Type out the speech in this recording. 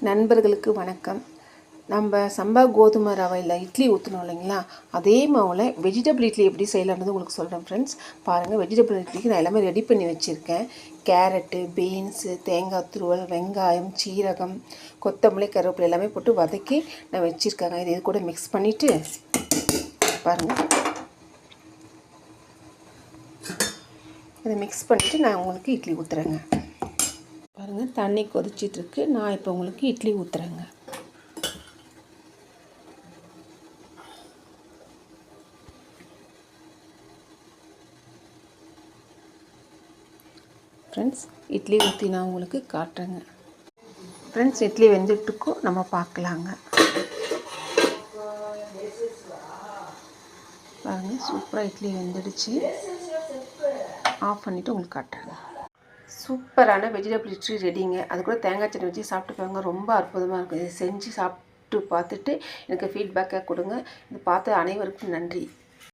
நண்பர்களுக்கு வணக்கம். நம்ம சம்பா கோதுமை ரவையில் இட்லி ஊற்றணும் இல்லைங்களா, அதே மாவில் வெஜிடபிள் இட்லி எப்படி செய்யலாம்னு உங்களுக்கு சொல்கிறேன் ஃப்ரெண்ட்ஸ். பாருங்கள், வெஜிடபிள் இட்லிக்கு நான் எல்லாமே ரெடி பண்ணி வச்சுருக்கேன். கேரட்டு, பீன்ஸு, தேங்காய் துருவல், வெங்காயம், சீரகம், கொத்தமல்லி, கருவேப்பிலை எல்லாமே போட்டு வதக்கி நான் வச்சுருக்கேங்க. இது கூட மிக்ஸ் பண்ணிவிட்டு பாருங்கள், இதை மிக்ஸ் பண்ணிவிட்டு நான் உங்களுக்கு இட்லி ஊற்றுறேங்க. பாருங்கள், தண்ணி கொதிச்சிட்ருக்கு. நான் இப்போ உங்களுக்கு இட்லி ஊற்றுறேங்க. ஃப்ரெண்ட்ஸ், இட்லி ஊற்றி நான் உங்களுக்கு காட்டுறேங்க. ஃப்ரெண்ட்ஸ், இட்லி வெந்துட்டுக்கும் நம்ம பார்க்கலாங்க. பாருங்கள், சூப்பராக இட்லி வெந்துடுச்சு. ஆஃப் பண்ணிவிட்டு உங்களுக்கு காட்டுறேங்க. சூப்பரான வெஜிடபிள் இட்லி ரெடிங்க. அது கூட தேங்காய் சட்னி வச்சு சாப்பிட்டு பாருங்க, ரொம்ப அற்புதமாக இருக்கும். இதை செஞ்சு சாப்பிட்டு பார்த்துட்டு எனக்கு ஃபீட்பேக்காக கொடுங்க. இது பார்த்த அனைவருக்கும் நன்றி.